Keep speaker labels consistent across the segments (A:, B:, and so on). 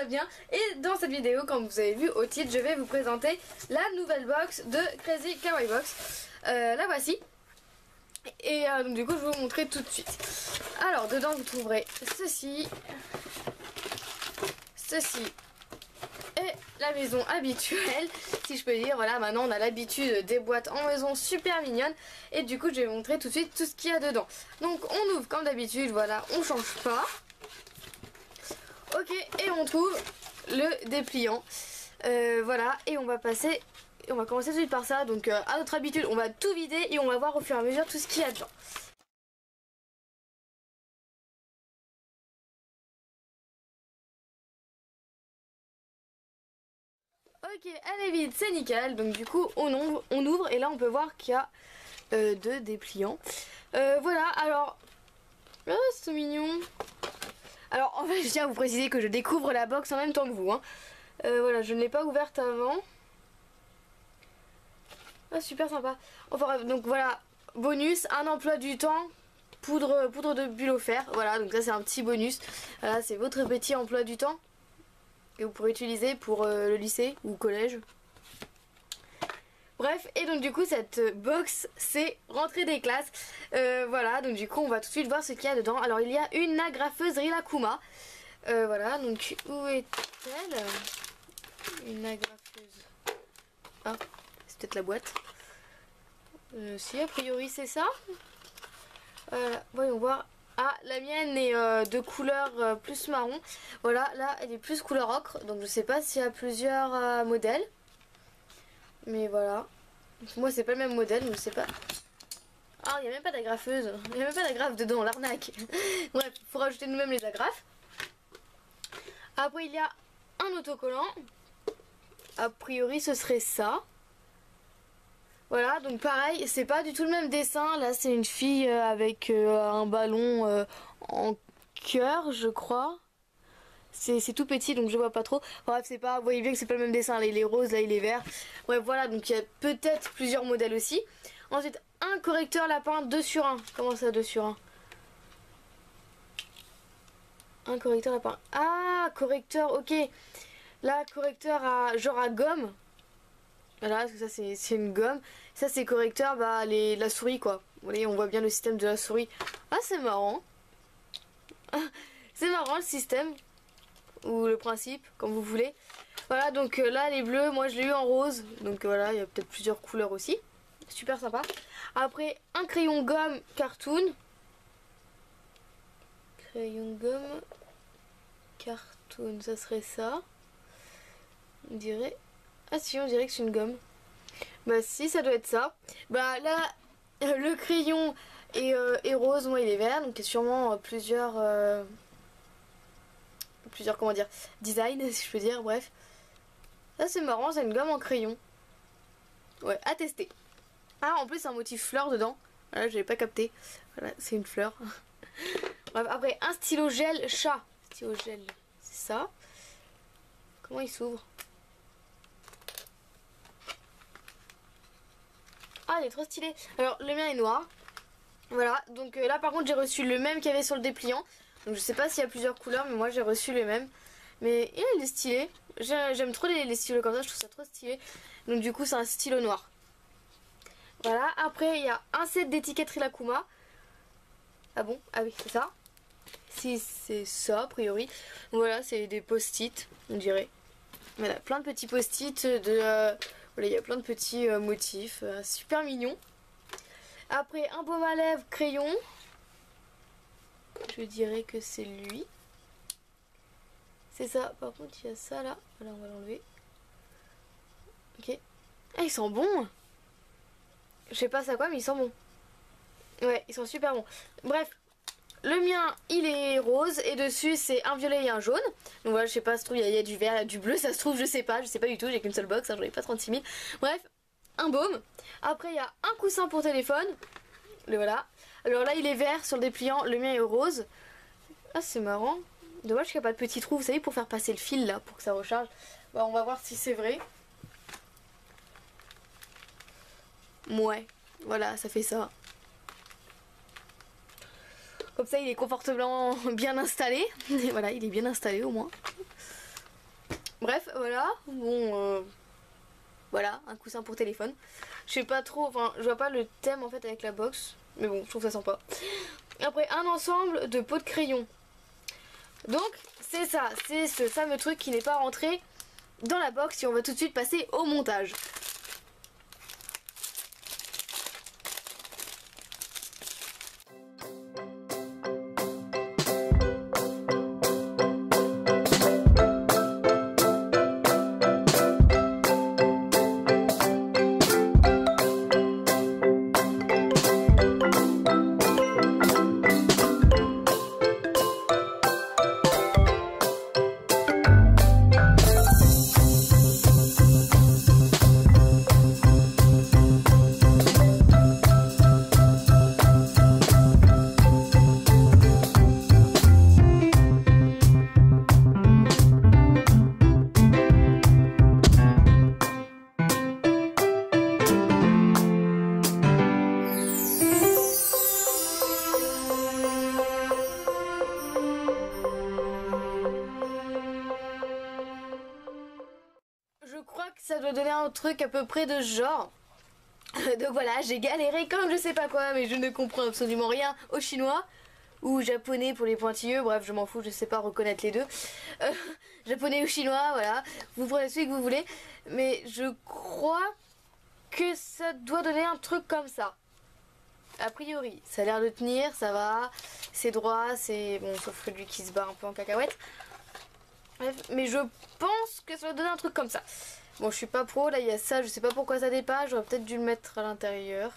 A: va bien. Et dans cette vidéo, comme vous avez vu au titre, je vais vous présenter la nouvelle box de Crazy Kawaii Box. La voici. Et donc du coup je vais vous montrer tout de suite. Alors dedans vous trouverez ceci et la maison habituelle, si je peux dire. Voilà, maintenant on a l'habitude des boîtes en maison super mignonnes. Et du coup je vais vous montrer tout de suite tout ce qu'il y a dedans. Donc on ouvre comme d'habitude, voilà, on change pas. Ok, et on trouve le dépliant. Voilà, et on va passer... On va commencer tout de suite par ça. Donc à notre habitude on va tout vider et on va voir au fur et à mesure tout ce qu'il y a dedans. Ok, elle est vide, c'est nickel. Donc du coup on ouvre et là on peut voir qu'il y a deux dépliants. Voilà, alors... Oh, c'est mignon. Alors en fait je tiens à vous préciser que je découvre la box en même temps que vous, hein. Voilà, je ne l'ai pas ouverte avant. Ah, super sympa. Enfin donc voilà, bonus, un emploi du temps, poudre de bulle offert. Voilà, donc ça c'est un petit bonus. Voilà, c'est votre petit emploi du temps que vous pourrez utiliser pour le lycée ou collège. Bref, et donc du coup cette box c'est rentrée des classes. Voilà, donc du coup on va tout de suite voir ce qu'il y a dedans. Alors il y a une agrafeuse Rilakkuma. Voilà, donc où est-elle? Une agrafeuse. Ah, c'est peut-être la boîte. Si, a priori c'est ça. Voyons voir. Ah, la mienne est de couleur plus marron. Voilà, là elle est plus couleur ocre. Donc je sais pas s'il y a plusieurs modèles. Mais voilà. Moi c'est pas le même modèle, mais je sais pas. Ah, il n'y a même pas d'agrafeuse. Il n'y a même pas d'agrafe dedans, l'arnaque. Bref, il faut rajouter nous-mêmes les agrafes. Après il y a un autocollant. A priori ce serait ça. Voilà, donc pareil, c'est pas du tout le même dessin. Là c'est une fille avec un ballon en cœur, je crois. C'est tout petit donc je vois pas trop. Bref, c'est pas, vous voyez bien que c'est pas le même dessin. Là il est rose, là il est vert. Bref, voilà, donc il y a peut-être plusieurs modèles aussi. Ensuite un correcteur lapin 2 sur 1. Comment ça 2 sur 1? Un correcteur lapin. Ah, correcteur, ok. Là correcteur à genre à gomme. Voilà, parce que ça c'est une gomme. Ça c'est correcteur, bah la souris quoi. Vous voyez, on voit bien le système de la souris. Ah, c'est marrant. C'est marrant le système. Ou le principe, comme vous voulez. Voilà, donc là les bleus, moi je l'ai eu en rose. Donc voilà, il y a peut-être plusieurs couleurs aussi. Super sympa. Après, un crayon gomme cartoon. Crayon gomme cartoon, ça serait ça. On dirait... Ah si, on dirait que c'est une gomme. Bah si, ça doit être ça. Bah là, le crayon est rose, moi il est vert. Donc il y a sûrement plusieurs comment dire, design, si je peux dire, bref. Ça c'est marrant, c'est une gomme en crayon. Ouais, à tester. Ah, en plus c'est un motif fleur dedans. Voilà, j'avais pas capté. Voilà, c'est une fleur. Bref, après un stylo gel chat. Stylo gel, c'est ça. Comment il s'ouvre? Ah, il est trop stylé. Alors le mien est noir. Voilà, donc là par contre j'ai reçu le même qu'il y avait sur le dépliant. Donc je sais pas s'il y a plusieurs couleurs, mais moi j'ai reçu le même. Mais il est stylé. J'aime trop les stylos comme ça, je trouve ça trop stylé. Donc du coup c'est un stylo noir. Voilà, après il y a un set d'étiquettes Rilakkuma. Ah bon? Ah oui, c'est ça. Si c'est ça a priori. Voilà, c'est des post-it, on dirait. Voilà, plein de petits post-it de... voilà, il y a plein de petits motifs. Super mignon. Après un baume à lèvres crayon. Je dirais que c'est lui. C'est ça. Par contre il y a ça là. Voilà, on va l'enlever. Ok. Ah, ils sont bons. Je sais pas ça quoi mais ils sont bons. Ouais, ils sont super bons. Bref, le mien il est rose et dessus c'est un violet et un jaune. Donc voilà, je sais pas, ça se trouve il y a du vert, il y a du bleu, ça se trouve je sais pas du tout, j'ai qu'une seule box, hein, j'en ai pas 36 000. Bref, un baume. Après il y a un coussin pour téléphone. Le voilà. Alors là il est vert sur le dépliant, le mien est rose. Ah, c'est marrant. Dommage qu'il n'y a pas de petit trou, vous savez, pour faire passer le fil là, pour que ça recharge. Bah, on va voir si c'est vrai. Ouais, voilà, ça fait ça. Comme ça, il est confortablement bien installé. Et voilà, il est bien installé au moins. Bref, voilà. Bon, voilà, un coussin pour téléphone. Je sais pas trop, enfin, je vois pas le thème en fait avec la box. Mais bon, je trouve ça sympa. Après, un ensemble de pots de crayon. Donc, c'est ça, c'est ce fameux truc qui n'est pas rentré dans la box et on va tout de suite passer au montage. Je crois que ça doit donner un truc à peu près de ce genre. Donc voilà, j'ai galéré comme je sais pas quoi, mais je ne comprends absolument rien au chinois ou japonais pour les pointilleux. Bref, je m'en fous, je sais pas reconnaître les deux. Japonais ou chinois, voilà. Vous prenez celui que vous voulez. Mais je crois que ça doit donner un truc comme ça. A priori, ça a l'air de tenir, ça va. C'est droit, c'est... Bon, sauf que lui qui se bat un peu en cacahuète. Bref, mais je pense que ça va donner un truc comme ça. Bon, je suis pas pro, là il y a ça, je sais pas pourquoi ça dépasse, j'aurais peut-être dû le mettre à l'intérieur.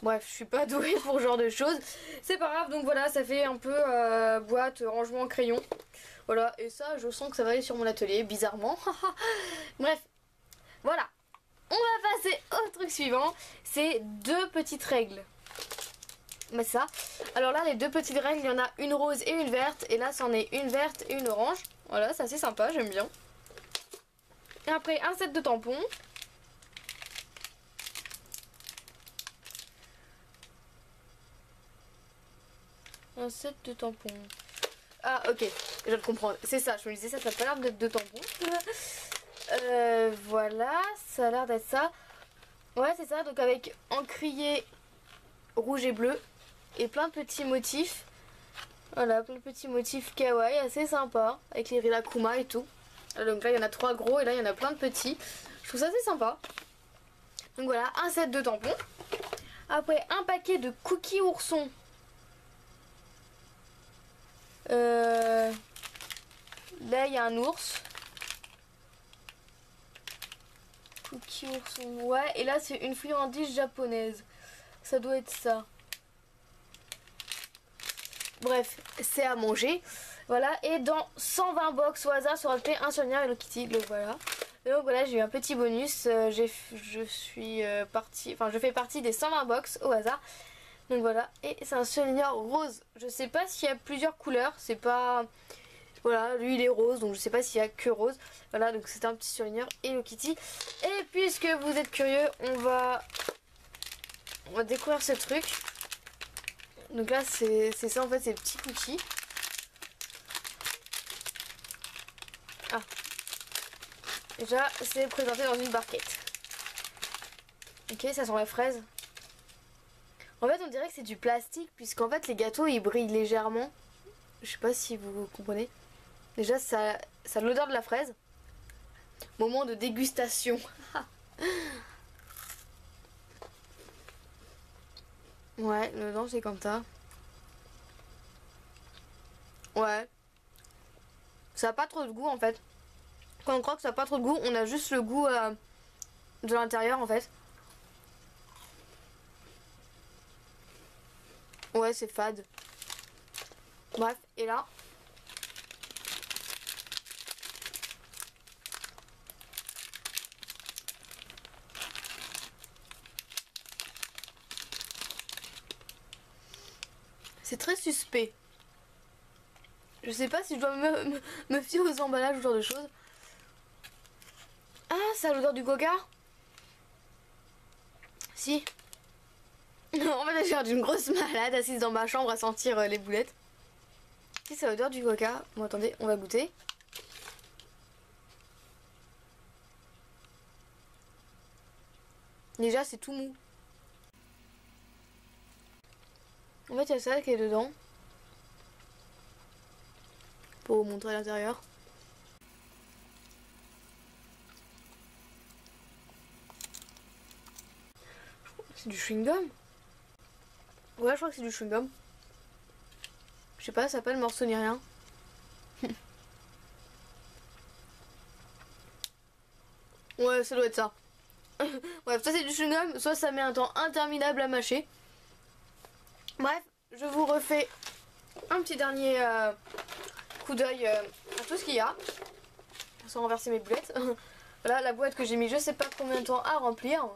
A: Bref, je suis pas douée pour ce genre de choses. C'est pas grave, donc voilà, ça fait un peu boîte, rangement, crayon. Voilà, et ça, je sens que ça va aller sur mon atelier, bizarrement. Bref, voilà. On va passer au truc suivant, c'est deux petites règles. Mais ça, alors là, les deux petites règles, il y en a une rose et une verte, et là, c'en est une verte et une orange. Voilà, c'est assez sympa, j'aime bien. Et après, un set de tampons. Un set de tampons. Ah, ok, je viens de comprendre. C'est ça, je me disais, ça n'a pas l'air d'être deux tampons. Voilà, ça a l'air d'être ça. Ouais, c'est ça, donc avec encrier rouge et bleu. Et plein de petits motifs. Voilà, plein de petits motifs kawaii, assez sympa. Avec les Rilakkuma et tout. Donc là, il y en a 3 gros et là, il y en a plein de petits. Je trouve ça assez sympa. Donc voilà, un set de tampons. Après, un paquet de cookies oursons. Là, il y a un ours. Cookies oursons, ouais. Et là, c'est une friandise japonaise. Ça doit être ça. Bref, c'est à manger. Voilà, et dans 120 box au hasard sera fait un souvenir Hello Kitty. Donc voilà. Et donc voilà, j'ai eu un petit bonus. Je fais partie des 120 box au hasard. Donc voilà, et c'est un souvenir rose. Je sais pas s'il y a plusieurs couleurs. C'est pas... Voilà, lui il est rose, donc je sais pas s'il y a que rose. Voilà, donc c'est un petit souvenir Hello Kitty. Et puisque vous êtes curieux, on va découvrir ce truc. Donc là, c'est ça en fait, ces petits cookies. Ah. Déjà, c'est présenté dans une barquette. Ok, ça sent la fraise. En fait, on dirait que c'est du plastique, puisqu'en fait, les gâteaux, ils brillent légèrement. Je sais pas si vous comprenez. Déjà, ça a l'odeur de la fraise. Moment de dégustation. Ouais, dedans c'est comme ça. Ouais. Ça a pas trop de goût en fait. Quand on croit que ça a pas trop de goût, on a juste le goût de l'intérieur en fait. Ouais, c'est fade. Bref, et là. C'est très suspect. Je sais pas si je dois me fier aux emballages ou ce genre de choses. Ah, ça a l'odeur du coca? Si. En fait, j'ai l'air d'une grosse malade assise dans ma chambre à sentir les boulettes. Si, ça a l'odeur du coca. Bon, attendez, on va goûter. Déjà c'est tout mou. En fait il y a ça qui est dedans. Pour vous montrer l'intérieur. C'est du chewing-gum. Ouais, je crois que c'est du chewing-gum. Je sais pas, ça n'a pas de morceau ni rien. Ouais, ça doit être ça. Bref, ça c'est du chewing-gum, soit ça met un temps interminable à mâcher. Bref, je vous refais un petit dernier coup d'œil à tout ce qu'il y a. Sans renverser mes boulettes. Voilà la boîte que j'ai mis je sais pas combien de temps à remplir.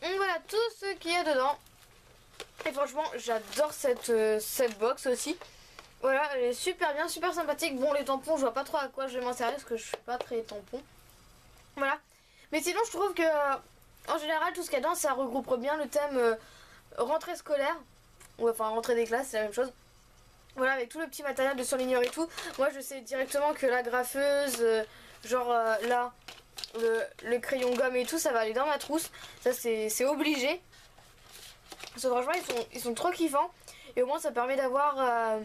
A: Donc voilà tout ce qu'il y a dedans. Et franchement j'adore cette box aussi. Voilà, elle est super bien, super sympathique. Bon les tampons je vois pas trop à quoi je vais m'en servir parce que je suis pas très tampon. Voilà. Mais sinon je trouve que en général tout ce qu'il y a dedans ça regroupe bien le thème rentrée scolaire. Ou enfin rentrée des classes, c'est la même chose. Voilà, avec tout le petit matériel de surligneur et tout. Moi je sais directement que la graffeuse, là, le crayon gomme et tout, ça va aller dans ma trousse. Ça c'est obligé. Parce que franchement ils sont trop kiffants. Et au moins ça permet d'avoir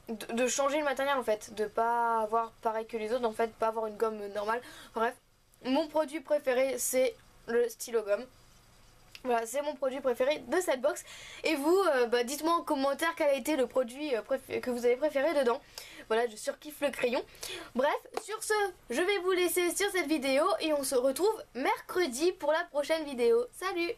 A: de changer le matériel en fait. De pas avoir pareil que les autres, en fait, pas avoir une gomme normale. Bref, mon produit préféré c'est le stylo gomme. Voilà, c'est mon produit préféré de cette box. Et vous, dites-moi en commentaire quel a été le produit que vous avez préféré dedans. Voilà, je surkiffe le crayon. Bref, sur ce, je vais vous laisser sur cette vidéo et on se retrouve mercredi pour la prochaine vidéo. Salut!